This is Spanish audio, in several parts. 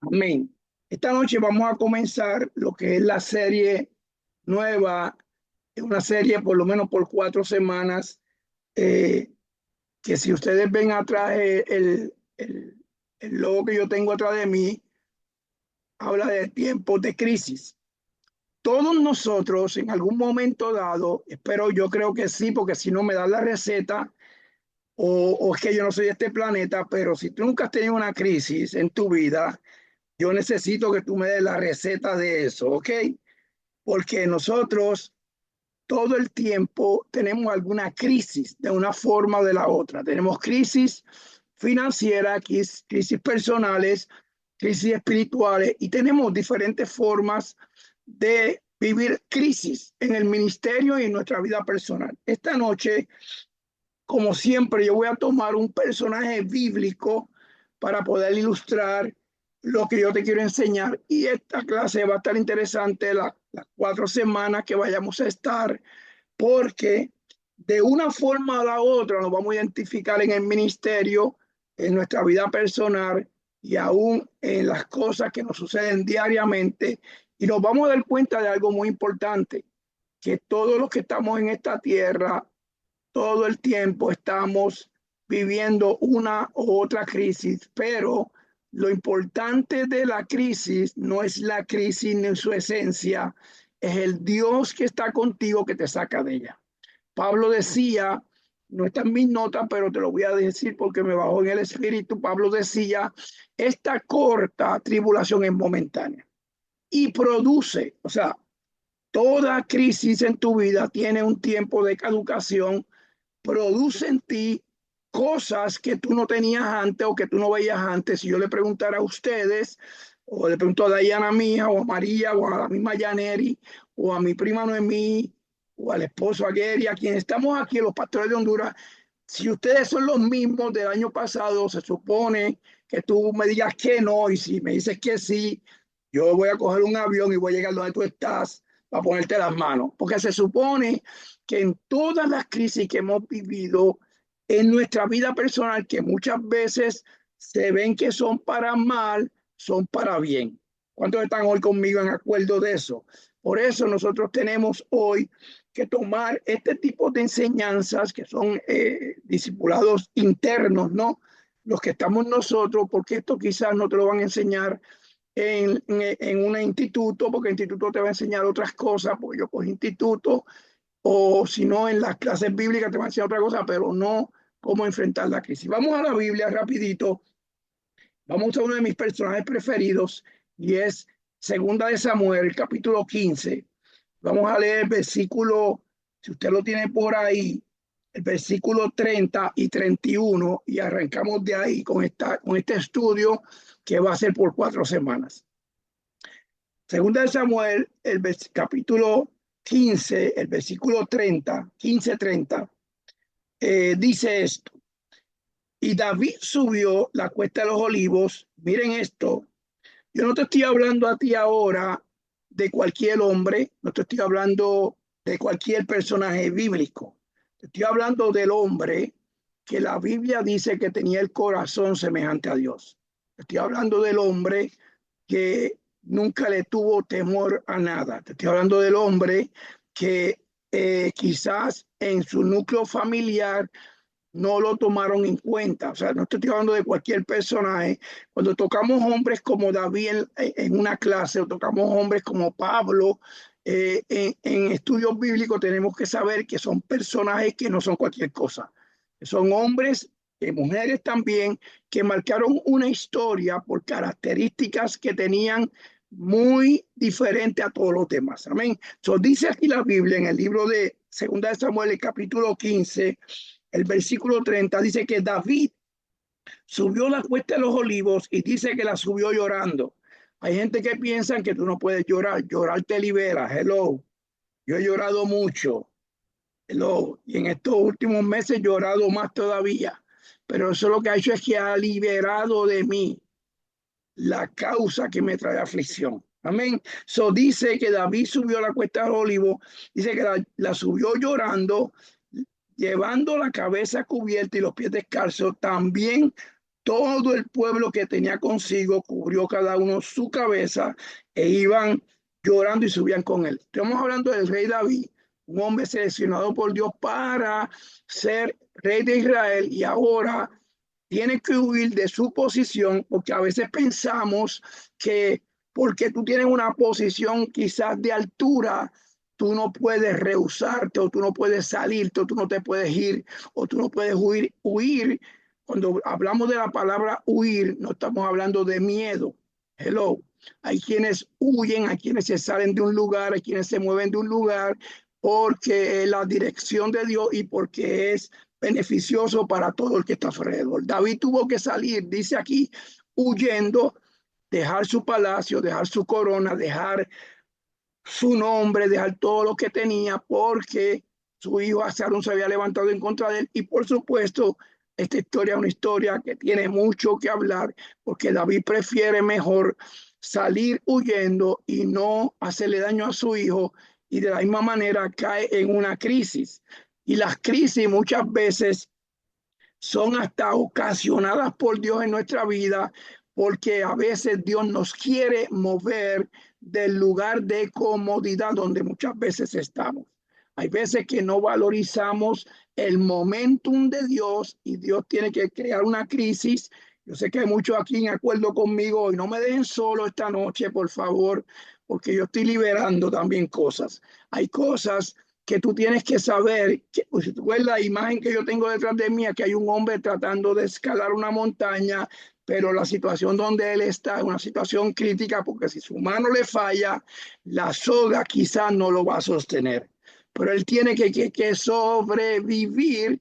Amén. Esta noche vamos a comenzar lo que es la serie nueva, una serie por lo menos por 4 semanas, eh, que si ustedes ven atrás el logo que yo tengo atrás de mí, habla de tiempos de crisis. Todos nosotros en algún momento dado, espero yo creo que sí, porque si no me dan la receta, o es que yo no soy de este planeta, pero si tú nunca has tenido una crisis en tu vida, yo necesito que tú me des la receta de eso, ¿ok? Porque nosotros todo el tiempo tenemos alguna crisis de una forma o de la otra. Tenemos crisis financiera, crisis personales, crisis espirituales y tenemos diferentes formas de vivir crisis en el ministerio y en nuestra vida personal. Esta noche, como siempre, yo voy a tomar un personaje bíblico para poder ilustrar lo que yo te quiero enseñar. Y esta clase va a estar interesante las 4 semanas que vayamos a estar, porque de una forma a la otra nos vamos a identificar en el ministerio, en nuestra vida personal y aún en las cosas que nos suceden diariamente. Y nos vamos a dar cuenta de algo muy importante, que todos los que estamos en esta tierra todo el tiempo estamos viviendo una u otra crisis, pero lo importante de la crisis no es la crisis ni su esencia, es el Dios que está contigo que te saca de ella. Pablo decía, no está en mis notas, pero te lo voy a decir porque me bajó en el espíritu. Pablo decía, esta corta tribulación es momentánea y produce, o sea, toda crisis en tu vida tiene un tiempo de caducación, produce en ti cosas que tú no tenías antes o que tú no veías antes. Si yo le preguntara a ustedes, o le pregunto a Dayana mía, o a María, o a la misma Yaneri, o a mi prima Noemí, o al esposo Agueri, a quienes estamos aquí, los pastores de Honduras, si ustedes son los mismos del año pasado, se supone que tú me digas que no, y si me dices que sí, yo voy a coger un avión y voy a llegar donde tú estás para ponerte las manos, porque se supone que en todas las crisis que hemos vivido en nuestra vida personal, que muchas veces se ven que son para mal, son para bien. ¿Cuántos están hoy conmigo en acuerdo de eso? Por eso nosotros tenemos hoy que tomar este tipo de enseñanzas que son discipulados internos, ¿no? Los que estamos nosotros, porque esto quizás no te lo van a enseñar en un instituto, porque el instituto te va a enseñar otras cosas, porque yo cojo instituto, o si no, en las clases bíblicas te va a enseñar otra cosa, pero no cómo enfrentar la crisis. Vamos a la Biblia rapidito, vamos a uno de mis personajes preferidos, y es Segunda de Samuel, capítulo 15. Vamos a leer el versículo, si usted lo tiene por ahí, el versículo 30 y 31, y arrancamos de ahí con este estudio que va a ser por 4 semanas. Segunda de Samuel, capítulo 15, el versículo 30, 15-30, dice esto. Y David subió la cuesta de los olivos. Miren esto. Yo no te estoy hablando a ti ahora de cualquier hombre, no te estoy hablando de cualquier personaje bíblico. Te estoy hablando del hombre que la Biblia dice que tenía el corazón semejante a Dios. Te estoy hablando del hombre que nunca le tuvo temor a nada. Te estoy hablando del hombre que quizás en su núcleo familiar no lo tomaron en cuenta. O sea, no estoy hablando de cualquier personaje. Cuando tocamos hombres como David en una clase, o tocamos hombres como Pablo, en estudios bíblicos tenemos que saber que son personajes que no son cualquier cosa. Son hombres y mujeres también que marcaron una historia por características que tenían muy diferente a todos los demás. Amén. So, dice aquí la Biblia en el libro de Segunda de Samuel, el capítulo 15, el versículo 30, dice que David subió la cuesta de los olivos y dice que la subió llorando. Hay gente que piensa que tú no puedes llorar. Llorar te libera. Hello. Yo he llorado mucho. Hello. Y en estos últimos meses he llorado más todavía. Pero eso lo que ha hecho es que ha liberado de mí la causa que me trae aflicción. Amén. So dice que David subió la cuesta de los olivos. Dice que la subió llorando, llevando la cabeza cubierta y los pies descalzos. También todo el pueblo que tenía consigo cubrió cada uno su cabeza e iban llorando y subían con él. Estamos hablando del rey David, un hombre seleccionado por Dios para ser rey de Israel, y ahora tiene que huir de su posición, porque a veces pensamos que porque tú tienes una posición quizás de altura, tú no puedes rehusarte, o tú no puedes salirte, o tú no te puedes ir, o tú no puedes huir. Cuando hablamos de la palabra huir, no estamos hablando de miedo. Hello. Hay quienes huyen, hay quienes se salen de un lugar, hay quienes se mueven de un lugar porque es la dirección de Dios y porque es beneficioso para todo el que está alrededor. David tuvo que salir, dice aquí, huyendo, dejar su palacio, dejar su corona, dejar su nombre, dejar todo lo que tenía, porque su hijo Absalón se había levantado en contra de él. Y por supuesto, esta historia es una historia que tiene mucho que hablar, porque David prefiere mejor salir huyendo y no hacerle daño a su hijo, y de la misma manera cae en una crisis. Y las crisis muchas veces son hasta ocasionadas por Dios en nuestra vida, porque a veces Dios nos quiere mover del lugar de comodidad donde muchas veces estamos. Hay veces que no valorizamos el momentum de Dios y Dios tiene que crear una crisis. Yo sé que hay muchos aquí en acuerdo conmigo y no me dejen solo esta noche, por favor, porque yo estoy liberando también cosas. Hay cosas que tú tienes que saber, que, pues, si tú ves la imagen que yo tengo detrás de mí, que hay un hombre tratando de escalar una montaña, pero la situación donde él está es una situación crítica, porque si su mano le falla, la soga quizás no lo va a sostener. Pero él tiene que sobrevivir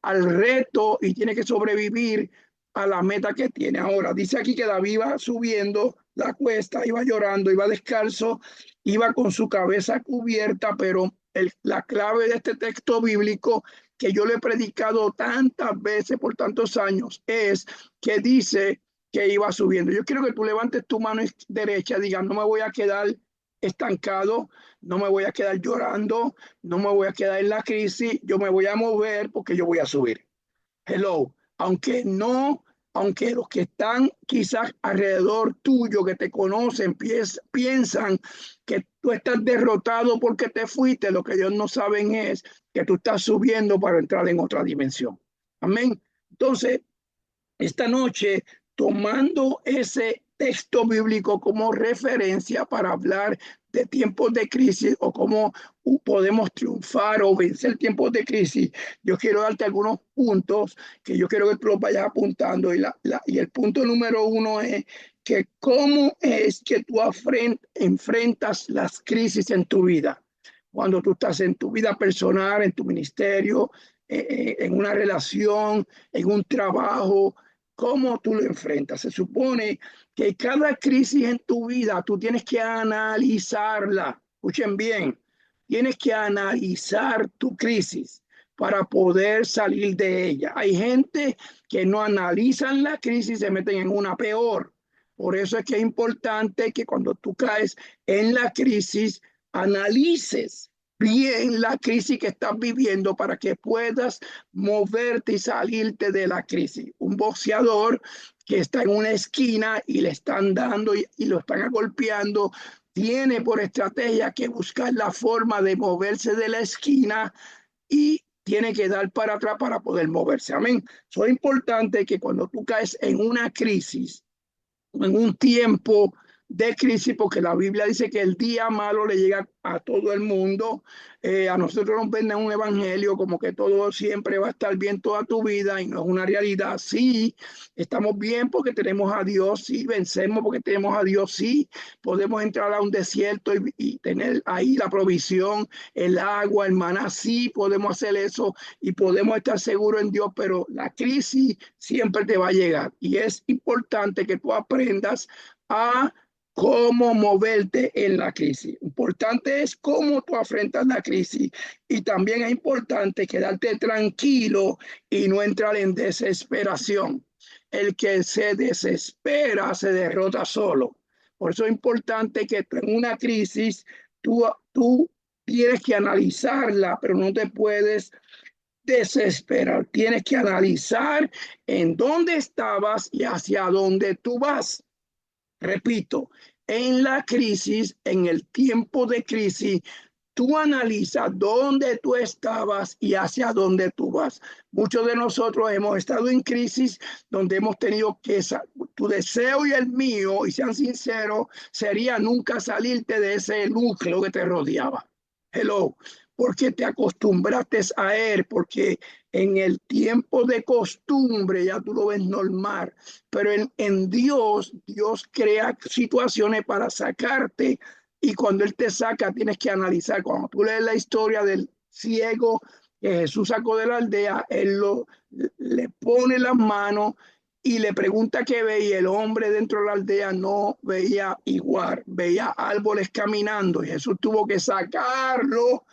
al reto y tiene que sobrevivir a la meta que tiene. Ahora, dice aquí que David iba subiendo la cuesta, iba llorando, iba descalzo, iba con su cabeza cubierta, pero la clave de este texto bíblico que yo le he predicado tantas veces por tantos años es que dice que iba subiendo. Yo quiero que tú levantes tu mano derecha, digas, no me voy a quedar estancado, no me voy a quedar llorando, no me voy a quedar en la crisis, yo me voy a mover porque yo voy a subir. Hello, aunque los que están quizás alrededor tuyo, que te conocen, piensan que tú estás derrotado porque te fuiste, lo que ellos no saben es que tú estás subiendo para entrar en otra dimensión. Amén. Entonces, esta noche, tomando ese texto bíblico como referencia para hablar de tiempos de crisis o cómo podemos triunfar o vencer tiempos de crisis, yo quiero darte algunos puntos que yo quiero que tú los vayas apuntando. Y el punto número uno es que cómo es que tú enfrentas las crisis en tu vida. Cuando tú estás en tu vida personal, en tu ministerio, en una relación, en un trabajo, ¿cómo tú lo enfrentas? Se supone que cada crisis en tu vida tú tienes que analizarla. Escuchen bien, tienes que analizar tu crisis para poder salir de ella. Hay gente que no analizan la crisis, se meten en una peor. Por eso es que es importante que cuando tú caes en la crisis, analices bien la crisis que estás viviendo para que puedas moverte y salirte de la crisis. Un boxeador que está en una esquina y le están dando y lo están golpeando, tiene por estrategia que buscar la forma de moverse de la esquina y tiene que dar para atrás para poder moverse. Amén. Eso es importante que cuando tú caes en una crisis, en un tiempo de crisis, porque la Biblia dice que el día malo le llega a todo el mundo. A nosotros nos venden un evangelio como que todo siempre va a estar bien toda tu vida, y no es una realidad. Sí, estamos bien porque tenemos a Dios, sí, vencemos porque tenemos a Dios, sí, podemos entrar a un desierto y tener ahí la provisión, el agua, el maná, sí, podemos hacer eso y podemos estar seguros en Dios, pero la crisis siempre te va a llegar y es importante que tú aprendas a cómo moverte en la crisis. Importante es cómo tú afrontas la crisis, y también es importante quedarte tranquilo y no entrar en desesperación. El que se desespera se derrota solo. Por eso es importante que en una crisis tú tienes que analizarla, pero no te puedes desesperar, tienes que analizar en dónde estabas y hacia dónde tú vas. Repito, en la crisis, en el tiempo de crisis, tú analizas dónde tú estabas y hacia dónde tú vas. Muchos de nosotros hemos estado en crisis donde hemos tenido que, tu deseo y el mío, y sean sinceros, sería nunca salirte de ese núcleo que te rodeaba. Hello, porque te acostumbraste a él, porque en el tiempo de costumbre ya tú lo ves normal, pero en Dios, Dios crea situaciones para sacarte, y cuando Él te saca tienes que analizar. Cuando tú lees la historia del ciego que Jesús sacó de la aldea, le pone las manos y le pregunta qué ve, y el hombre dentro de la aldea no veía igual, veía árboles caminando, y Jesús tuvo que sacarlo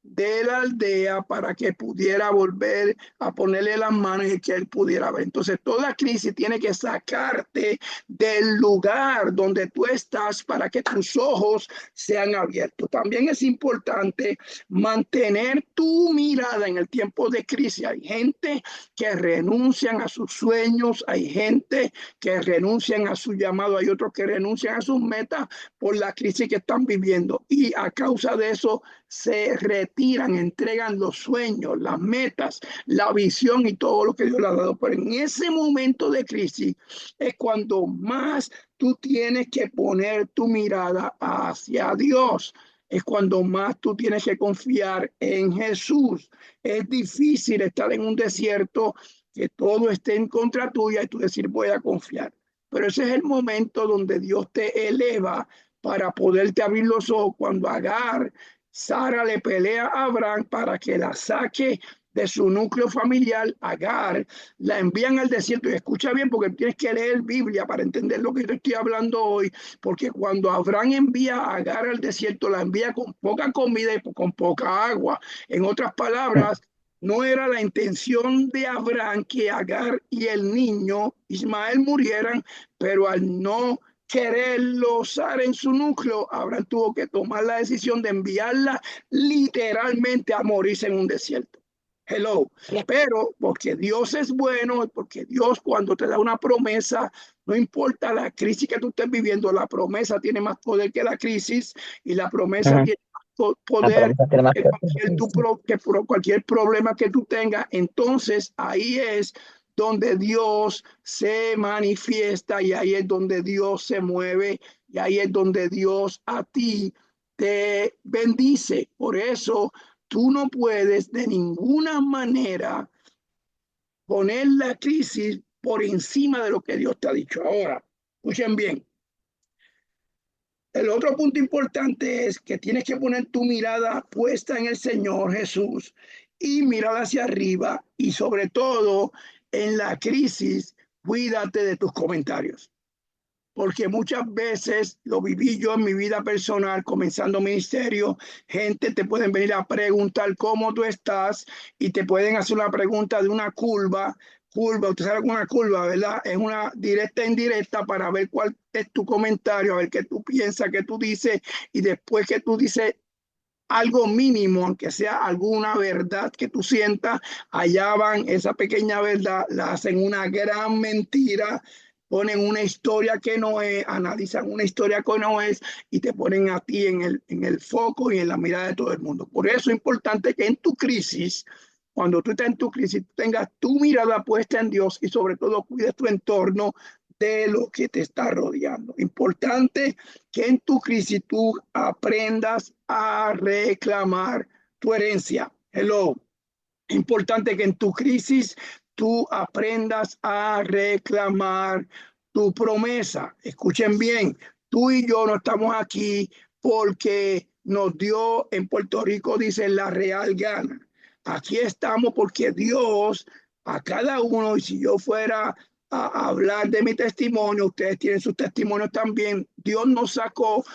de la aldea para que pudiera volver a ponerle las manos y que él pudiera ver. Entonces, toda crisis tiene que sacarte del lugar donde tú estás para que tus ojos sean abiertos. También es importante mantener tu mirada en el tiempo de crisis. Hay gente que renuncian a sus sueños, hay gente que renuncian a su llamado, hay otros que renuncian a sus metas por la crisis que están viviendo, y a causa de eso se retiran, entregan los sueños, las metas, la visión y todo lo que Dios le ha dado. Pero en ese momento de crisis es cuando más tú tienes que poner tu mirada hacia Dios. Es cuando más tú tienes que confiar en Jesús. Es difícil estar en un desierto que todo esté en contra tuya y tú decir voy a confiar. Pero ese es el momento donde Dios te eleva para poderte abrir los ojos. Cuando Agar, Sara le pelea a Abraham para que la saque de su núcleo familiar, Agar, la envían al desierto. Y escucha bien, porque tienes que leer Biblia para entender lo que te estoy hablando hoy, porque cuando Abraham envía a Agar al desierto, la envía con poca comida y con poca agua. En otras palabras, no era la intención de Abraham que Agar y el niño Ismael murieran, pero al no quererlo usar en su núcleo, Abraham tuvo que tomar la decisión de enviarla literalmente a morirse en un desierto. Hello. Pero porque Dios es bueno, porque Dios cuando te da una promesa, no importa la crisis que tú estés viviendo, la promesa tiene más poder que la crisis, y la promesa Ujú. tiene La poder promesa tiene más que que sí, sí. cualquier problema que tú tengas. Entonces ahí es donde Dios se manifiesta, y ahí es donde Dios se mueve, y ahí es donde Dios a ti te bendice. Por eso tú no puedes de ninguna manera poner la crisis por encima de lo que Dios te ha dicho. Ahora, escuchen bien. El otro punto importante es que tienes que poner tu mirada puesta en el Señor Jesús y mirar hacia arriba, y sobre todo en la crisis, cuídate de tus comentarios. Porque muchas veces lo viví yo en mi vida personal, comenzando ministerio, gente te pueden venir a preguntar cómo tú estás, y te pueden hacer una pregunta de una curva, usted sabe una curva, ¿verdad? Es una directa e indirecta para ver cuál es tu comentario, a ver qué tú piensas, qué tú dices, y después que tú dices algo mínimo, aunque sea alguna verdad que tú sientas, allá van esa pequeña verdad, la hacen una gran mentira, ponen una historia que no es, analizan una historia que no es, y te ponen a ti en el foco y en la mirada de todo el mundo. Por eso es importante que en tu crisis, cuando tú estás en tu crisis, tengas tu mirada puesta en Dios, y sobre todo cuides tu entorno de lo que te está rodeando. Importante que en tu crisis tú aprendas a reclamar tu herencia. Hello. Importante que en tu crisis tú aprendas a reclamar tu promesa. Escuchen bien, tú y yo no estamos aquí porque nos dio, en Puerto Rico dice, la real gana. Aquí estamos porque Dios a cada uno, y si yo fuera a hablar de mi testimonio, ustedes tienen sus testimonios también, Dios nos sacó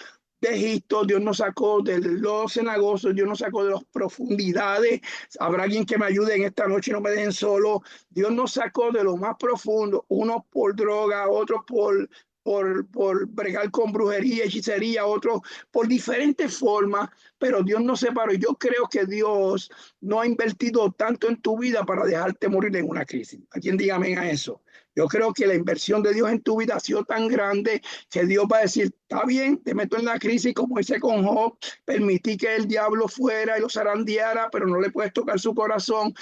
de Egipto, Dios nos sacó de los cenagos, Dios nos sacó de las profundidades. Habrá alguien que me ayude en esta noche y no me dejen solo. Dios nos sacó de lo más profundo, unos por droga, otros por por bregar con brujería, hechicería, otros por diferentes formas, pero Dios no separó. Yo creo que Dios no ha invertido tanto en tu vida para dejarte morir en una crisis. ¿Alguien dígame a eso? Yo creo que la inversión de Dios en tu vida ha sido tan grande que Dios va a decir, está bien, te meto en la crisis como hice con Job, permití que el diablo fuera y lo zarandeara, pero no le puedes tocar su corazón.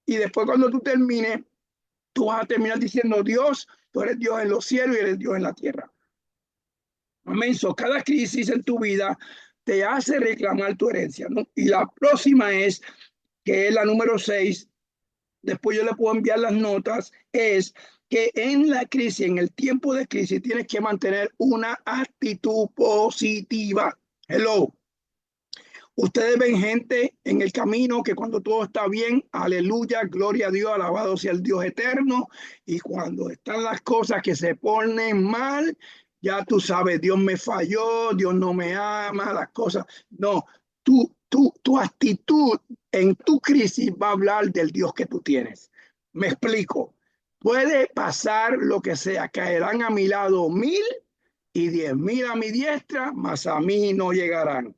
Y después cuando tú termines, tú vas a terminar diciendo, Dios, tú eres Dios en los cielos y eres Dios en la tierra. Amén. So, cada crisis en tu vida te hace reclamar tu herencia, ¿no? Y la próxima es, que es la número 6, después yo le puedo enviar las notas, es que en la crisis, en el tiempo de crisis, tienes que mantener una actitud positiva. Hello. Ustedes ven gente en el camino que cuando todo está bien, aleluya, gloria a Dios, alabado sea el Dios eterno. Y cuando están las cosas que se ponen mal, ya tú sabes, Dios me falló, Dios no me ama, las cosas. No, tu actitud en tu crisis va a hablar del Dios que tú tienes. Me explico. Puede pasar lo que sea, caerán a mi lado 1000 y 10,000 a mi diestra, mas a mí no llegarán.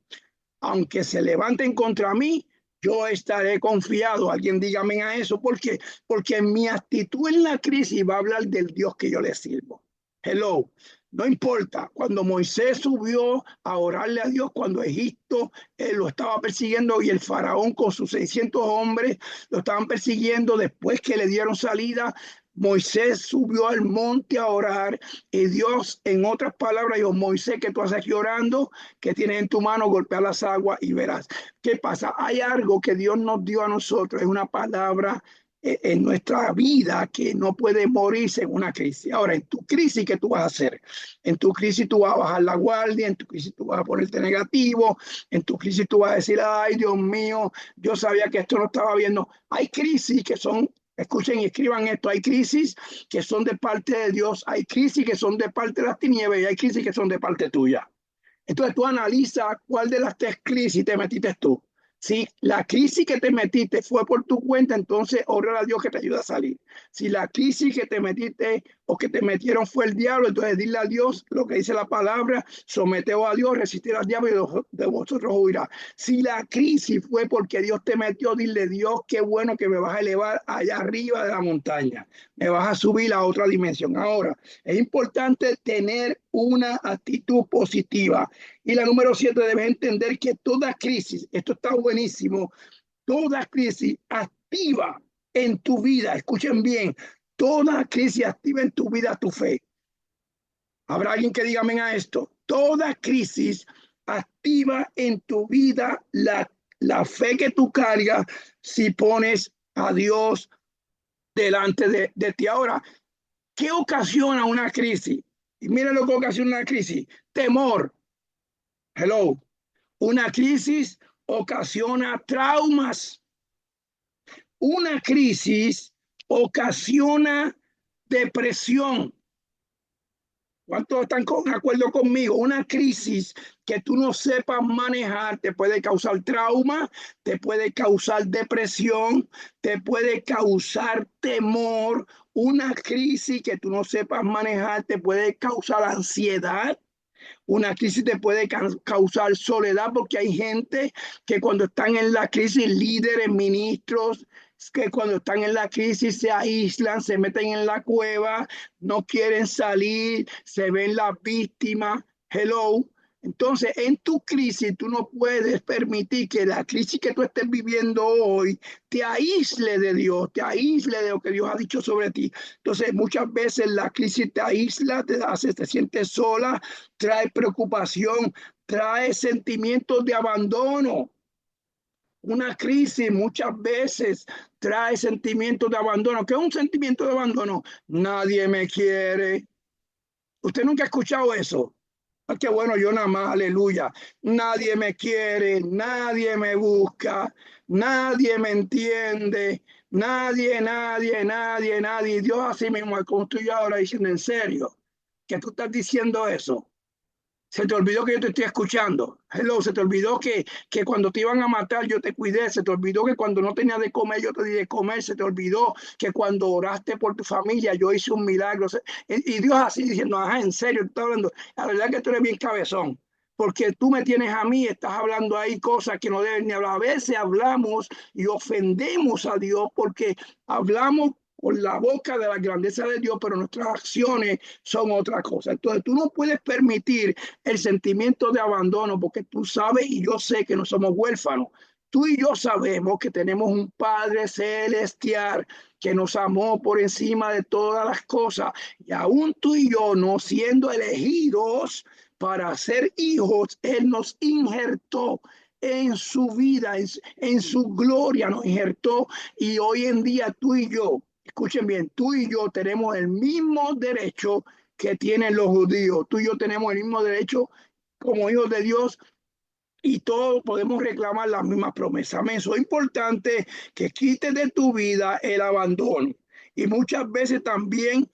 Aunque se levanten contra mí, yo estaré confiado. Alguien dígame a eso. ¿Por qué? Porque mi actitud en la crisis va a hablar del Dios que yo le sirvo. Hello. No importa, cuando Moisés subió a orarle a Dios, cuando Egipto lo estaba persiguiendo y el faraón con sus 600 hombres lo estaban persiguiendo después que le dieron salida, Moisés subió al monte a orar y Dios, en otras palabras, dijo, Moisés, ¿qué tú haces aquí orando? ¿Qué tienes en tu mano? Golpea las aguas y verás. ¿Qué pasa? Hay algo que Dios nos dio a nosotros, es una palabra en nuestra vida que no puede morirse en una crisis. Ahora, en tu crisis, ¿qué tú vas a hacer? En tu crisis tú vas a bajar la guardia, en tu crisis tú vas a ponerte negativo, en tu crisis tú vas a decir, ay, Dios mío, yo sabía que esto no estaba viendo. Hay crisis que son, escuchen y escriban esto, hay crisis que son de parte de Dios, hay crisis que son de parte de las tinieblas y hay crisis que son de parte tuya. Entonces tú analizas cuál de las tres crisis te metiste tú. Si la crisis que te metiste fue por tu cuenta, entonces ora a Dios que te ayude a salir. Si la crisis que te metiste o que te metieron fue el diablo, entonces dile a Dios lo que dice la palabra, someteos a Dios, resistir al diablo y de vosotros huirá. Si la crisis fue porque Dios te metió, dile Dios, qué bueno que me vas a elevar allá arriba de la montaña, me vas a subir a otra dimensión. Ahora, es importante tener una actitud positiva. Y la número 7, debes entender que toda crisis, esto está buenísimo, toda crisis activa en tu vida, escuchen bien, toda crisis activa en tu vida tu fe. ¿Habrá alguien que diga amén a esto? Toda crisis activa en tu vida la fe que tú cargas si pones a Dios delante de ti. Ahora, ¿qué ocasiona una crisis? Y miren lo que ocasiona una crisis. Temor. Hello. Una crisis ocasiona traumas. Una crisis ocasiona depresión. ¿Cuántos están de acuerdo conmigo? Una crisis que tú no sepas manejar te puede causar trauma, te puede causar depresión, te puede causar temor. Una crisis que tú no sepas manejar te puede causar ansiedad. Una crisis te puede causar soledad porque hay gente que cuando están en la crisis, líderes, ministros, que cuando están en la crisis se aíslan, se meten en la cueva, no quieren salir, se ven las víctimas. Hello. Entonces, en tu crisis, tú no puedes permitir que la crisis que tú estés viviendo hoy te aísle de Dios, te aísle de lo que Dios ha dicho sobre ti. Entonces, muchas veces la crisis te aísla, te sientes sola, trae preocupación, trae sentimientos de abandono. Una crisis muchas veces trae sentimientos de abandono. ¿Qué es un sentimiento de abandono? Nadie me quiere. ¿Usted nunca ha escuchado eso? Ah, qué bueno, yo nada más, aleluya. Nadie me quiere, nadie me busca, nadie me entiende, nadie. Dios así mismo, como estoy ahora diciendo en serio, que tú estás diciendo eso. Se te olvidó que yo te estoy escuchando. Hello, se te olvidó que cuando te iban a matar yo te cuidé. Se te olvidó que cuando no tenías de comer yo te di de comer. Se te olvidó que cuando oraste por tu familia yo hice un milagro. Y Dios así diciendo, ajá, en serio, te estoy hablando. La verdad es que tú eres bien cabezón. Porque tú me tienes a mí, estás hablando ahí cosas que no deben ni hablar. A veces hablamos y ofendemos a Dios porque hablamos con la boca de la grandeza de Dios, pero nuestras acciones son otra cosa. Entonces tú no puedes permitir el sentimiento de abandono porque tú sabes y yo sé que no somos huérfanos. Tú y yo sabemos que tenemos un Padre celestial que nos amó por encima de todas las cosas y aún tú y yo no siendo elegidos para ser hijos, Él nos injertó en su vida, en su gloria nos injertó y hoy en día tú y yo, escuchen bien, tú y yo tenemos el mismo derecho que tienen los judíos. Tú y yo tenemos el mismo derecho como hijos de Dios y todos podemos reclamar las mismas promesas. Eso es importante que quites de tu vida el abandono. Y muchas veces también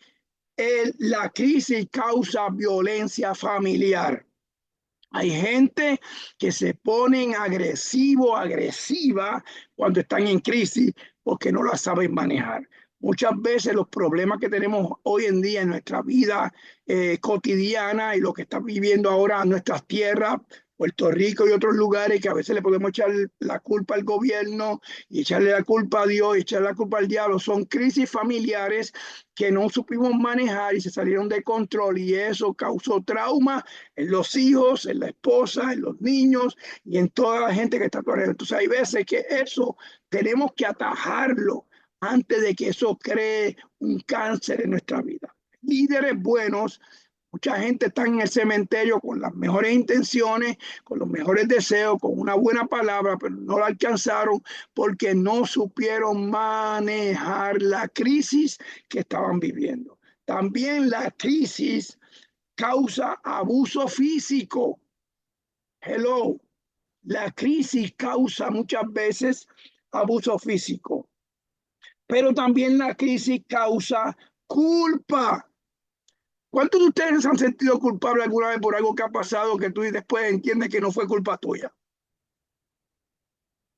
la crisis causa violencia familiar. Hay gente que se ponen agresivo, agresiva cuando están en crisis porque no la saben manejar. Muchas veces los problemas que tenemos hoy en día en nuestra vida cotidiana y lo que está viviendo ahora en nuestras tierras, Puerto Rico y otros lugares, que a veces le podemos echar la culpa al gobierno y echarle la culpa a Dios y echarle la culpa al diablo, son crisis familiares que no supimos manejar y se salieron de control y eso causó trauma en los hijos, en la esposa, en los niños y en toda la gente que está alrededor. Entonces hay veces que eso tenemos que atajarlo antes de que eso cree un cáncer en nuestra vida. Líderes buenos, mucha gente está en el cementerio con las mejores intenciones, con los mejores deseos, con una buena palabra, pero no la alcanzaron porque no supieron manejar la crisis que estaban viviendo. También la crisis causa abuso físico. Hello, la crisis causa muchas veces abuso físico, pero también la crisis causa culpa. ¿Cuántos de ustedes se han sentido culpables alguna vez por algo que ha pasado que tú después entiendes que no fue culpa tuya?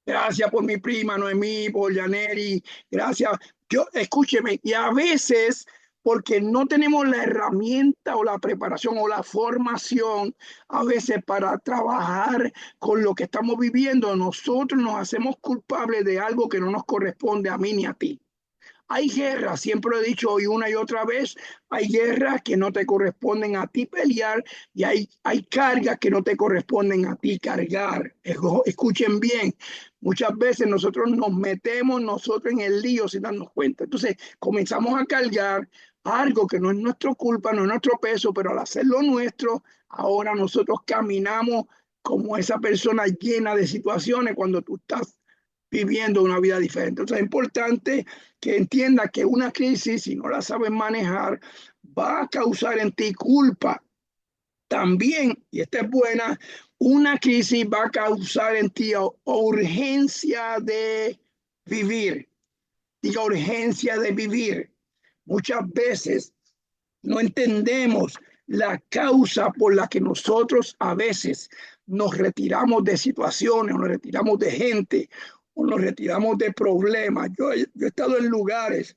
Gracias por mi prima Noemí, por Yaneri, gracias. Yo, escúcheme, y a veces, porque no tenemos la herramienta o la preparación o la formación, a veces para trabajar con lo que estamos viviendo, nosotros nos hacemos culpables de algo que no nos corresponde a mí ni a ti. Hay guerras, siempre lo he dicho hoy una y otra vez, hay guerras que no te corresponden a ti pelear y hay cargas que no te corresponden a ti cargar. Escuchen bien, muchas veces nosotros nos metemos nosotros en el lío sin darnos cuenta. Entonces comenzamos a cargar algo que no es nuestra culpa, no es nuestro peso, pero al hacerlo nuestro, ahora nosotros caminamos como esa persona llena de situaciones cuando tú estás viviendo una vida diferente. Entonces es importante que entienda que una crisis, si no la sabes manejar, va a causar en ti culpa. También, y esta es buena, una crisis va a causar en ti urgencia de vivir. Diga urgencia de vivir. Muchas veces no entendemos la causa por la que nosotros a veces nos retiramos de situaciones, nos retiramos de gente o nos retiramos de problemas. Yo he estado en lugares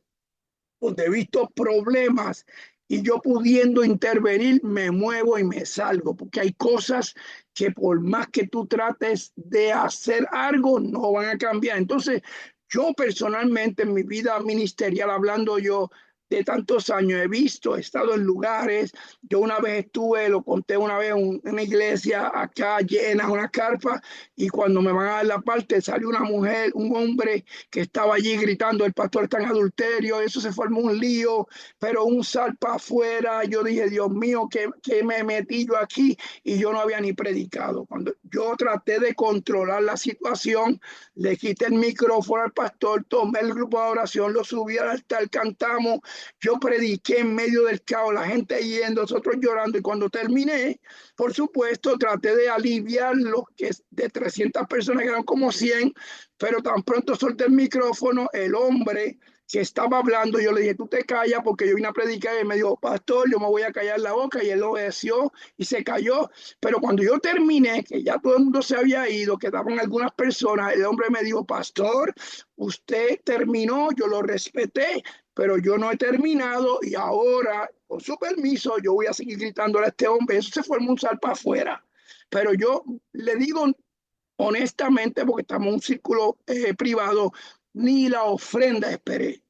donde he visto problemas y yo pudiendo intervenir me muevo y me salgo, porque hay cosas que por más que tú trates de hacer algo, no van a cambiar. Entonces, yo personalmente en mi vida ministerial, hablando yo de tantos años, he visto, he estado en lugares, yo una vez estuve, lo conté una vez, en una iglesia acá llena, una carpa, y cuando me van a dar la parte, salió una mujer, un hombre que estaba allí gritando, el pastor está en adulterio, eso se formó un lío, pero un salpa afuera, yo dije, Dios mío, que me metí yo aquí y yo no había ni predicado. Cuando yo traté de controlar la situación, le quité el micrófono al pastor, tomé el grupo de oración, lo subí al altar, cantamos, yo prediqué en medio del caos, la gente yendo, nosotros llorando, y cuando terminé, por supuesto, traté de aliviar los que de 300 personas, que eran como 100, pero tan pronto solté el micrófono, el hombre que estaba hablando, yo le dije, tú te callas porque yo vine a predicar y él me dijo, pastor, yo me voy a callar la boca y él obedeció y se cayó. Pero cuando yo terminé, que ya todo el mundo se había ido, quedaban algunas personas, el hombre me dijo, pastor, usted terminó, yo lo respeté, pero yo no he terminado y ahora, con su permiso, yo voy a seguir gritándole a este hombre. Eso se formó un salto afuera. Pero yo le digo honestamente, porque estamos en un círculo privado, ni la ofrenda esperé.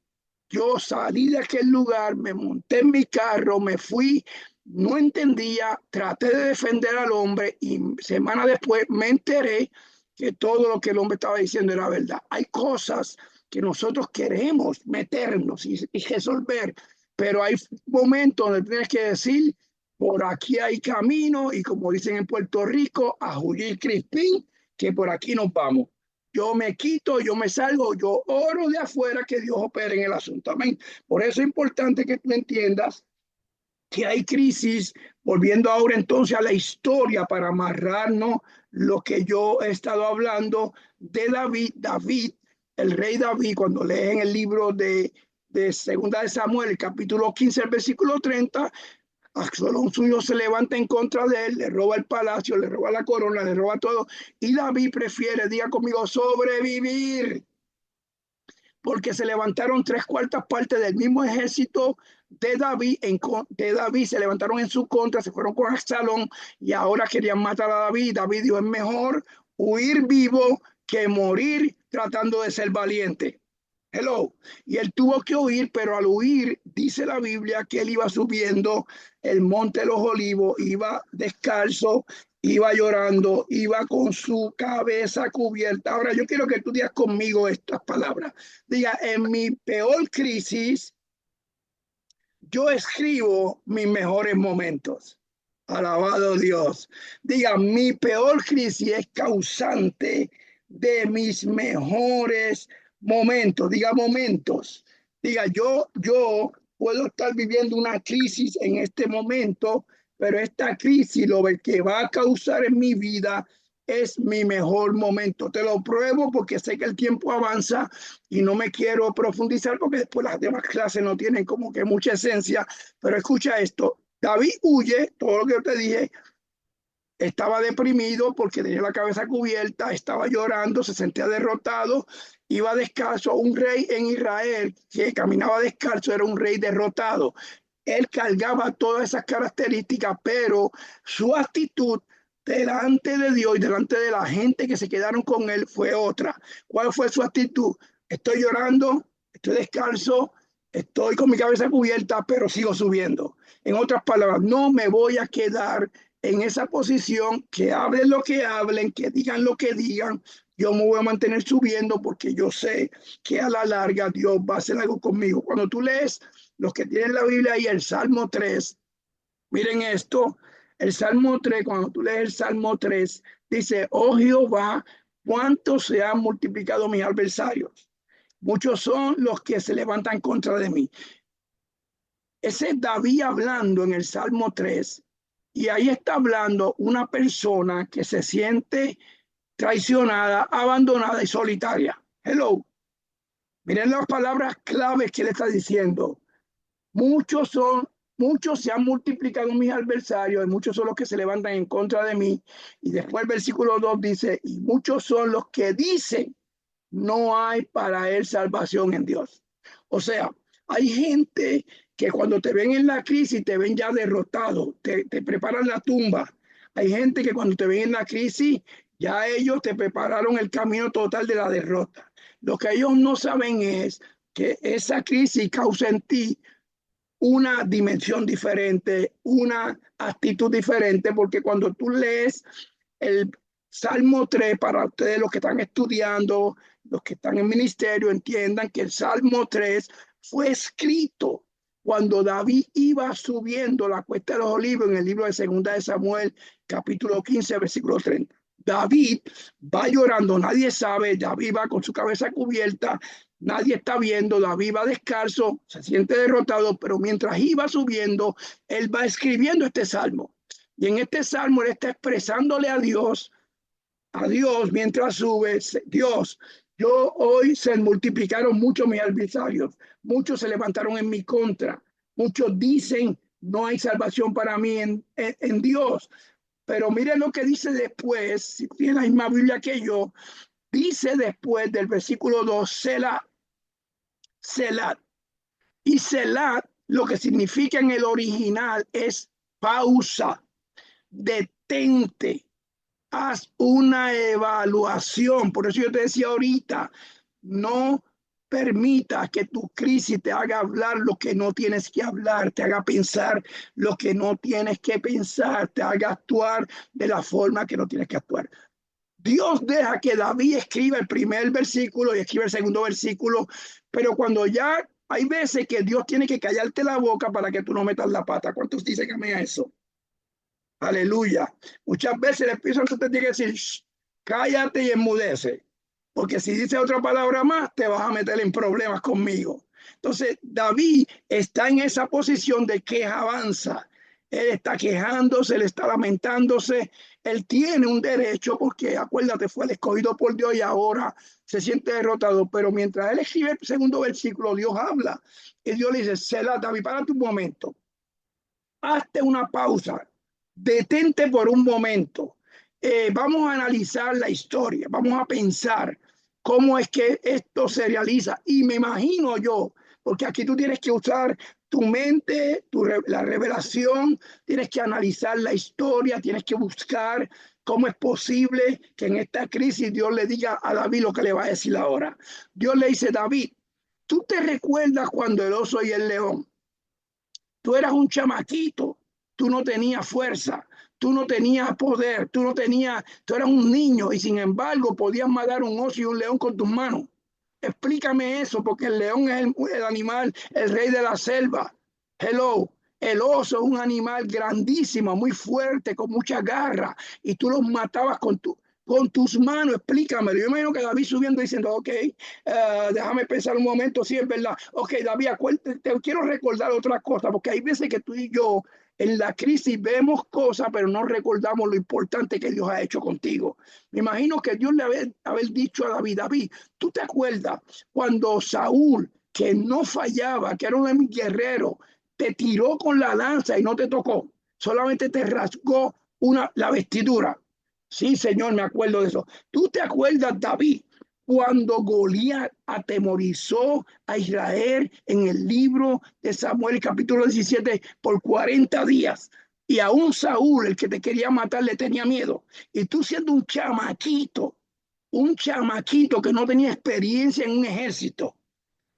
Yo salí de aquel lugar, me monté en mi carro, me fui, no entendía, traté de defender al hombre y semana después me enteré que todo lo que el hombre estaba diciendo era verdad. Hay cosas que nosotros queremos meternos y resolver, pero hay momentos donde tienes que decir, por aquí hay camino y como dicen en Puerto Rico, a Julián Crispín, que por aquí nos vamos. Yo me quito, yo me salgo, yo oro de afuera que Dios opere en el asunto. Amén. Por eso es importante que tú entiendas que hay crisis, volviendo ahora entonces a la historia para amarrarnos lo que yo he estado hablando de David, el rey David, cuando leen el libro de Segunda de Samuel, el capítulo 15, el versículo 30, Absalón suyo se levanta en contra de él, le roba el palacio, le roba la corona, le roba todo. Y David prefiere, diga conmigo, sobrevivir, porque se levantaron 3/4 del mismo ejército de David, se levantaron en su contra, se fueron con Absalón y ahora querían matar a David. David dijo, es mejor huir vivo que morir tratando de ser valiente. Hello. Y él tuvo que huir, pero al huir, dice la Biblia que él iba subiendo el monte de los olivos, iba descalzo, iba llorando, iba con su cabeza cubierta. Ahora yo quiero que tú digas conmigo estas palabras. Diga, en mi peor crisis, yo escribo mis mejores momentos. Alabado Dios. Diga, mi peor crisis es causante de mis mejores momentos. Diga momentos. Diga, yo puedo estar viviendo una crisis en este momento, pero esta crisis lo que va a causar en mi vida es mi mejor momento. Te lo pruebo porque sé que el tiempo avanza y no me quiero profundizar porque después las demás clases no tienen como que mucha esencia, pero escucha esto. David huye, todo lo que yo te dije, estaba deprimido porque tenía la cabeza cubierta, estaba llorando, se sentía derrotado, iba descalzo. Un rey en Israel que caminaba descalzo era un rey derrotado. Él cargaba todas esas características, pero su actitud delante de Dios y delante de la gente que se quedaron con él fue otra. ¿Cuál fue su actitud? Estoy llorando, estoy descalzo, estoy con mi cabeza cubierta, pero sigo subiendo. En otras palabras, no me voy a quedar en esa posición, que hablen lo que hablen, que digan lo que digan. Yo me voy a mantener subiendo porque yo sé que a la larga Dios va a hacer algo conmigo. Cuando tú lees, los que tienen la Biblia ahí, el Salmo 3, miren esto, el Salmo 3, cuando tú lees el Salmo 3, dice, oh Jehová, cuánto se han multiplicado mis adversarios. Muchos son los que se levantan contra de mí. Ese es David hablando en el Salmo 3, y ahí está hablando una persona que se siente traicionada, abandonada y solitaria. Hello. Miren las palabras claves que le está diciendo. Muchos se han multiplicado mis adversarios y muchos son los que se levantan en contra de mí. Y después el versículo 2 dice, y muchos son los que dicen, no hay para él salvación en Dios. O sea, hay gente que cuando te ven en la crisis te ven ya derrotado, te preparan la tumba. Hay gente que cuando te ven en la crisis ya ellos te prepararon el camino total de la derrota. Lo que ellos no saben es que esa crisis causa en ti una dimensión diferente, una actitud diferente, porque cuando tú lees el Salmo 3, para ustedes los que están estudiando, los que están en ministerio, entiendan que el Salmo 3 fue escrito cuando David iba subiendo la cuesta de los olivos en el libro de Segunda de Samuel, capítulo 15, versículo 30. David va llorando, nadie sabe, David va con su cabeza cubierta, nadie está viendo, David va descalzo, se siente derrotado, pero mientras iba subiendo, él va escribiendo este salmo. Y en este salmo él está expresándole a Dios mientras sube, Dios, Yo hoy se multiplicaron mucho mis adversarios, muchos se levantaron en mi contra, muchos dicen no hay salvación para mí en Dios. Pero miren lo que dice después, si tiene la misma Biblia que yo, dice después del versículo 2, Selah, Selah. Y Selah, lo que significa en el original es pausa, detente, haz una evaluación. Por eso yo te decía ahorita, no permita que tu crisis te haga hablar lo que no tienes que hablar, te haga pensar lo que no tienes que pensar, te haga actuar de la forma que no tienes que actuar. Dios deja que David escriba el primer versículo y escriba el segundo versículo, pero cuando ya hay veces que Dios tiene que callarte la boca para que tú no metas la pata. ¿Cuántos dicen que me a eso? Aleluya. Muchas veces el Espíritu Santo te tiene que decir, "Shh, cállate y enmudece, porque si dice otra palabra más, te vas a meter en problemas conmigo". Entonces, David está en esa posición de queja avanza. Él está quejándose, él está lamentándose. Él tiene un derecho porque, acuérdate, fue el escogido por Dios y ahora se siente derrotado. Pero mientras él escribe el segundo versículo, Dios habla. Y Dios le dice, Selah, David, párate un momento. Hazte una pausa, detente por un momento. Vamos a analizar la historia, vamos a pensar cómo es que esto se realiza. Y me imagino yo, porque aquí tú tienes que usar tu mente, la revelación, tienes que analizar la historia, tienes que buscar cómo es posible que en esta crisis Dios le diga a David lo que le va a decir ahora. Dios le dice, David, ¿tú te recuerdas cuando el oso y el león? Tú eras un chamaquito, tú no tenías fuerza, tú no tenías poder, tú eras un niño y sin embargo podías matar un oso y un león con tus manos. Explícame eso, porque el león es el animal, el rey de la selva. Hello, el oso es un animal grandísimo, muy fuerte, con mucha garra, y tú los matabas con tus manos. Explícamelo. Yo imagino que David subiendo diciendo, ok, déjame pensar un momento, si es verdad. Ok, David, te quiero recordar otra cosa, porque hay veces que tú y yo en la crisis vemos cosas, pero no recordamos lo importante que Dios ha hecho contigo. Me imagino que Dios le haber dicho a David, David, ¿tú te acuerdas cuando Saúl, que no fallaba, que era un guerrero, te tiró con la lanza y no te tocó? Solamente te rasgó la vestidura. Sí, Señor, me acuerdo de eso. ¿Tú te acuerdas, David, cuando Goliat atemorizó a Israel en el libro de Samuel, capítulo 17, por 40 días? Y aún Saúl, el que te quería matar, le tenía miedo. Y tú siendo un chamaquito que no tenía experiencia en un ejército,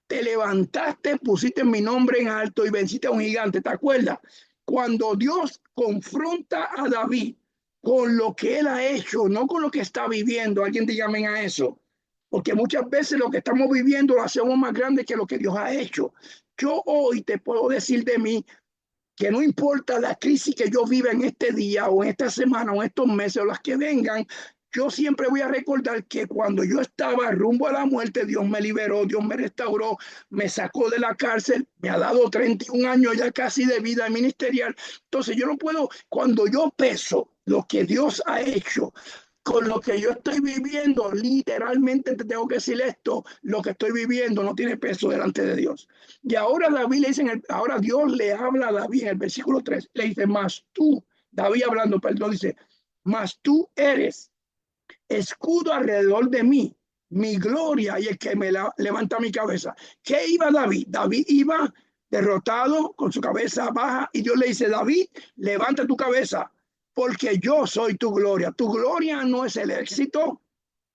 te levantaste, pusiste mi nombre en alto y venciste a un gigante. ¿Te acuerdas? Cuando Dios confronta a David con lo que él ha hecho, no con lo que está viviendo, alguien dígame a eso, porque muchas veces lo que estamos viviendo lo hacemos más grande que lo que Dios ha hecho. Yo hoy te puedo decir de mí que no importa la crisis que yo viva en este día o en esta semana o en estos meses o las que vengan, yo siempre voy a recordar que cuando yo estaba rumbo a la muerte, Dios me liberó, Dios me restauró, me sacó de la cárcel, me ha dado 31 años ya casi de vida ministerial. Entonces yo no puedo, cuando yo peso lo que Dios ha hecho con lo que yo estoy viviendo, literalmente te tengo que decir esto, lo que estoy viviendo no tiene peso delante de Dios. Y ahora David le dice, ahora Dios le habla a David en el versículo 3, le dice, más tú, David hablando, perdón, dice, más tú eres escudo alrededor de mí, mi gloria y el que levanta mi cabeza. ¿Qué iba David? David iba derrotado con su cabeza baja y Dios le dice, David, levanta tu cabeza porque yo soy tu gloria. Tu gloria no es el éxito.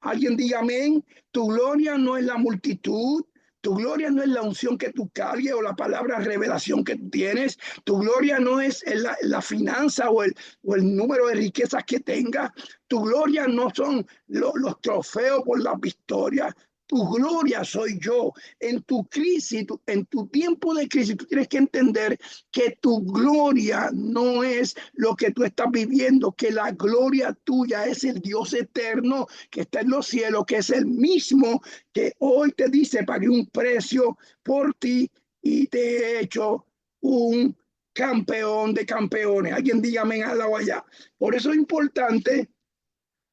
Alguien diga amén. Tu gloria no es la multitud. Tu gloria no es la unción que tú cargues o la palabra revelación que tienes. Tu gloria no es la finanza o el número de riquezas que tengas. Tu gloria no son los trofeos por las victorias. Tu gloria soy yo. En tu crisis, en tu tiempo de crisis, tú tienes que entender que tu gloria no es lo que tú estás viviendo, que la gloria tuya es el Dios eterno que está en los cielos, que es el mismo que hoy te dice, pagué un precio por ti y te he hecho un campeón de campeones. Alguien dígame en o allá. Por eso es importante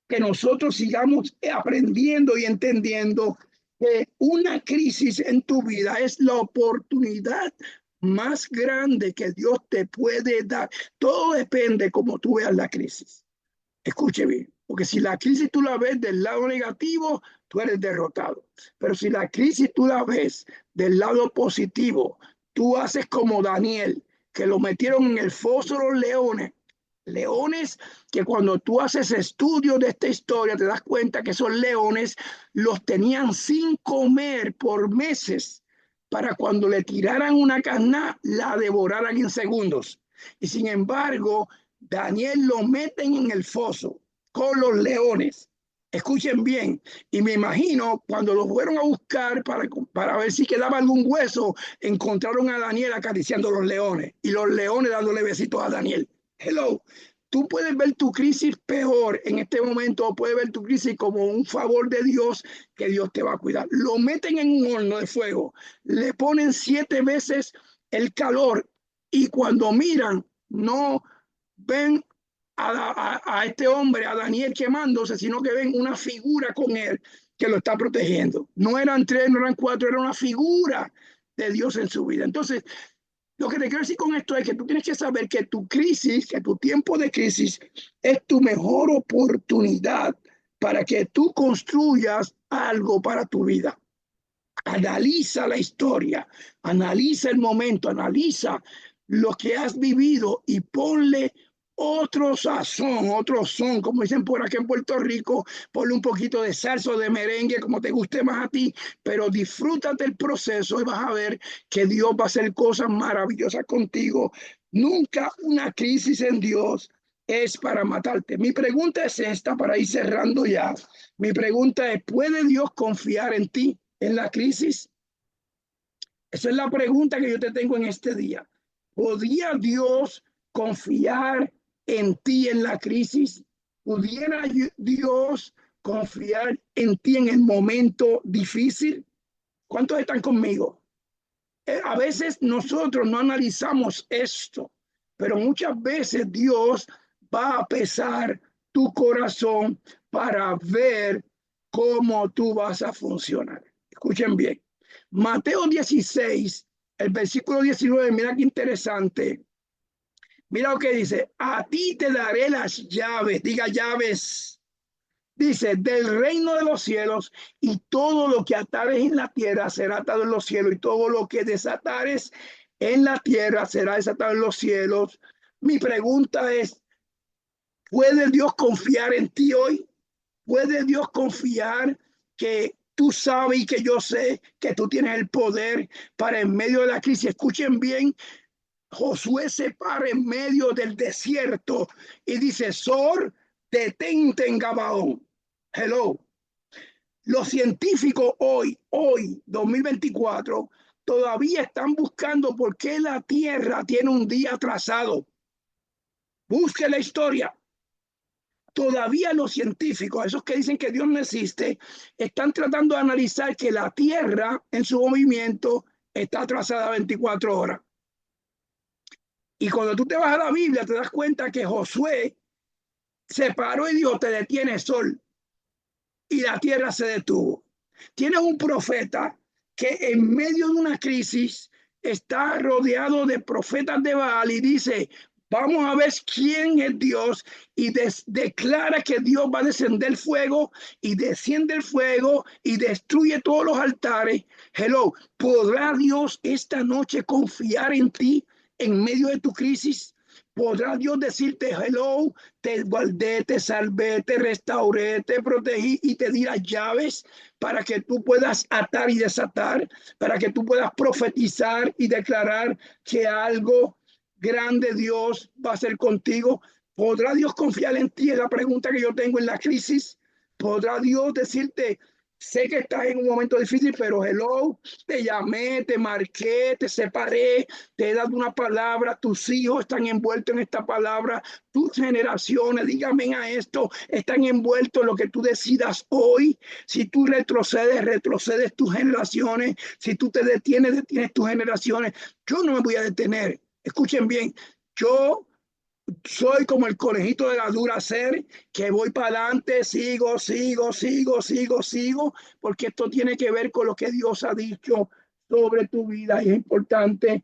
que nosotros sigamos aprendiendo y entendiendo que una crisis en tu vida es la oportunidad más grande que Dios te puede dar. Todo depende cómo tú veas la crisis. Escuche bien, porque si la crisis tú la ves del lado negativo, tú eres derrotado. Pero si la crisis tú la ves del lado positivo, tú haces como Daniel, que lo metieron en el foso de los leones. Leones que cuando tú haces estudios de esta historia te das cuenta que esos leones los tenían sin comer por meses para cuando le tiraran una carna la devoraran en segundos. Y sin embargo, Daniel lo meten en el foso con los leones. Escuchen bien, y me imagino cuando lo fueron a buscar para ver si quedaba algún hueso, encontraron a Daniel acariciando los leones y los leones dándole besitos a Daniel. Hello, tú puedes ver tu crisis peor en este momento o puedes ver tu crisis como un favor de Dios que Dios te va a cuidar. Lo meten en un horno de fuego, le ponen 7 veces el calor y cuando miran no ven a este hombre, a Daniel quemándose, sino que ven una figura con él que lo está protegiendo. No eran 3, no eran 4, era una figura de Dios en su vida. Entonces, lo que te quiero decir con esto es que tú tienes que saber que tu crisis, que tu tiempo de crisis es tu mejor oportunidad para que tú construyas algo para tu vida. Analiza la historia, analiza el momento, analiza lo que has vivido y ponle otro son, como dicen por aquí en Puerto Rico, ponle un poquito de salsa o de merengue, como te guste más a ti, pero disfrútate el proceso y vas a ver que Dios va a hacer cosas maravillosas contigo. Nunca una crisis en Dios es para matarte. Mi pregunta es esta, para ir cerrando ya. Mi pregunta es, ¿puede Dios confiar en ti en la crisis? Esa es la pregunta que yo te tengo en este día. ¿Podría Dios confiar en ti en la crisis? ¿Pudiera Dios confiar en ti en el momento difícil? ¿Cuántos están conmigo? A veces nosotros no analizamos esto, pero muchas veces Dios va a pesar tu corazón para ver cómo tú vas a funcionar. Escuchen bien. Mateo 16, el versículo 19, mira qué interesante. Mira lo que dice, a ti te daré las llaves, diga llaves, dice, del reino de los cielos, y todo lo que atares en la tierra será atado en los cielos, y todo lo que desatares en la tierra será desatado en los cielos. Mi pregunta es, ¿puede Dios confiar en ti hoy? ¿Puede Dios confiar que tú sabes y que yo sé que tú tienes el poder para en medio de la crisis? Escuchen bien, Josué se para en medio del desierto y dice, Sor, detente en Gabaón. Hello. Los científicos hoy, 2024, todavía están buscando por qué la Tierra tiene un día atrasado. Busque la historia. Todavía los científicos, esos que dicen que Dios no existe, están tratando de analizar que la Tierra en su movimiento está atrasada 24 horas. Y cuando tú te vas a la Biblia, te das cuenta que Josué se paró y dijo, te detiene sol. Y la tierra se detuvo. Tienes un profeta que en medio de una crisis está rodeado de profetas de Baal y dice, vamos a ver quién es Dios y declara que Dios va a descender fuego y desciende el fuego y destruye todos los altares. Hello, ¿podrá Dios esta noche confiar en ti en medio de tu crisis? ¿Podrá Dios decirte, hello, te guardé, te salvé, te restauré, te protegí y te di las llaves para que tú puedas atar y desatar, para que tú puedas profetizar y declarar que algo grande Dios va a hacer contigo? ¿Podrá Dios confiar en ti? Es la pregunta que yo tengo en la crisis. ¿Podrá Dios decirte, sé que estás en un momento difícil, pero hello, te llamé, te marqué, te separé, te he dado una palabra, tus hijos están envueltos en esta palabra, tus generaciones, dígame a esto, están envueltos en lo que tú decidas hoy? Si tú retrocedes, retrocedes tus generaciones. Si tú te detienes, detienes tus generaciones. Yo no me voy a detener. Escuchen bien, yo soy como el conejito de la Duracell, que voy para adelante, sigo, porque esto tiene que ver con lo que Dios ha dicho sobre tu vida y es importante.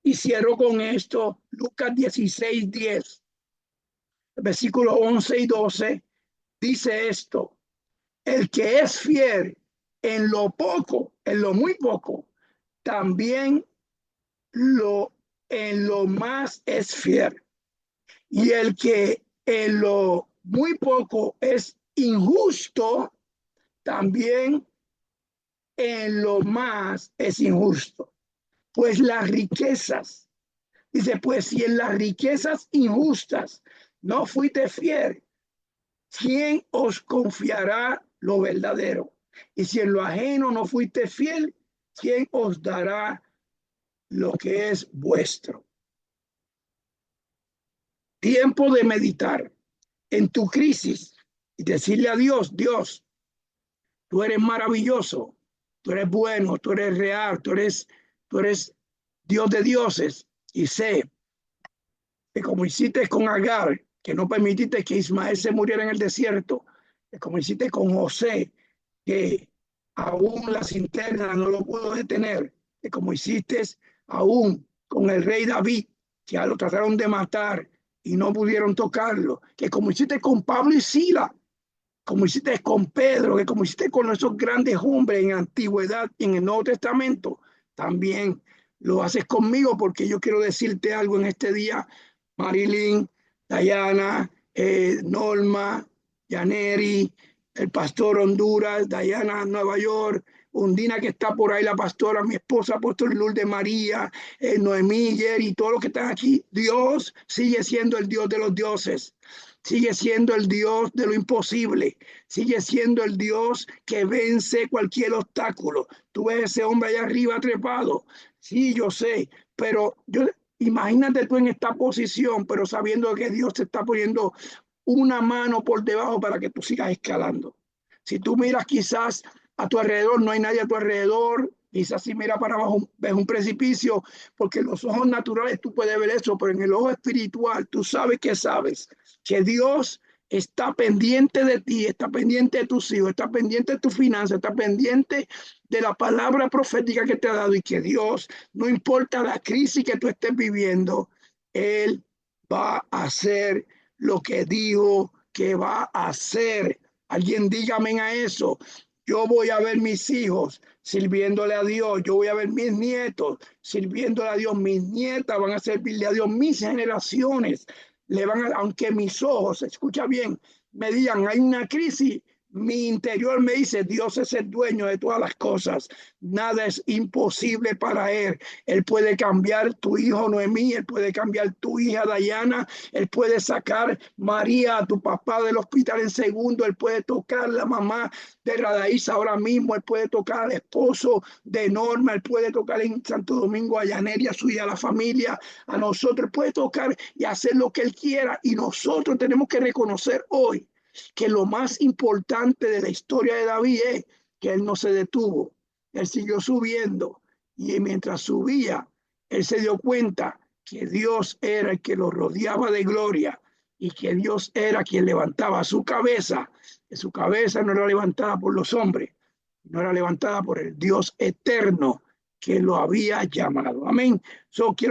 Y cierro con esto, Lucas 16:10, versículos 11 y 12, dice esto: el que es fiel en lo poco, en lo muy poco, también en lo más es fiel. Y el que en lo muy poco es injusto, también en lo más es injusto. Pues las riquezas, dice, pues si en las riquezas injustas no fuiste fiel, ¿quién os confiará lo verdadero? Y si en lo ajeno no fuiste fiel, ¿quién os dará lo que es vuestro? Tiempo de meditar en tu crisis y decirle a Dios: Dios, tú eres maravilloso, tú eres bueno, tú eres real, tú eres Dios de dioses. Y sé que como hiciste con Agar, que no permitiste que Ismael se muriera en el desierto, que como hiciste con José, que aún la cisterna no lo pudo detener, que como hiciste aún con el rey David, que ya lo trataron de matar y no pudieron tocarlo, que como hiciste con Pablo y Sila, como hiciste con Pedro, que como hiciste con esos grandes hombres en la antigüedad y en el Nuevo Testamento, también lo haces conmigo, porque yo quiero decirte algo en este día, Marilyn, Diana, Norma, Yaneri, el pastor Honduras, Diana, Nueva York, Undina, que está por ahí, la pastora, mi esposa, apóstol Lourdes María, Noemí, Jerry, todos los que están aquí. Dios sigue siendo el Dios de los dioses. Sigue siendo el Dios de lo imposible. Sigue siendo el Dios que vence cualquier obstáculo. Tú ves ese hombre allá arriba trepado. Sí, yo sé, pero imagínate tú en esta posición, pero sabiendo que Dios te está poniendo una mano por debajo para que tú sigas escalando. Si tú miras quizás a tu alrededor, no hay nadie a tu alrededor. Quizás si miras para abajo ves un precipicio, porque en los ojos naturales tú puedes ver eso, pero en el ojo espiritual tú sabes que Dios está pendiente de ti, está pendiente de tus hijos, está pendiente de tu finanza, está pendiente de la palabra profética que te ha dado, y que Dios, no importa la crisis que tú estés viviendo, Él va a hacer lo que dijo que va a hacer. Alguien dígame a eso. Yo voy a ver mis hijos sirviéndole a Dios. Yo voy a ver mis nietos sirviéndole a Dios. Mis nietas van a servirle a Dios. Mis generaciones le van a, aunque mis ojos, escucha bien, me digan hay una crisis, mi interior me dice Dios es el dueño de todas las cosas. Nada es imposible para Él. Él puede cambiar tu hijo Noemí, Él puede cambiar tu hija Dayana, Él puede sacar María, a tu papá, del hospital en segundo, Él puede tocar la mamá de Radaísa ahora mismo, Él puede tocar al esposo de Norma, Él puede tocar en Santo Domingo a Yaneri, a su hija, a la familia, a nosotros, Él puede tocar y hacer lo que Él quiera. Y nosotros tenemos que reconocer hoy que lo más importante de la historia de David es que él no se detuvo, él siguió subiendo, y mientras subía, él se dio cuenta que Dios era el que lo rodeaba de gloria, y que Dios era quien levantaba su cabeza, que su cabeza no era levantada por los hombres, no era levantada por el Dios eterno que lo había llamado. Amén. So, quiero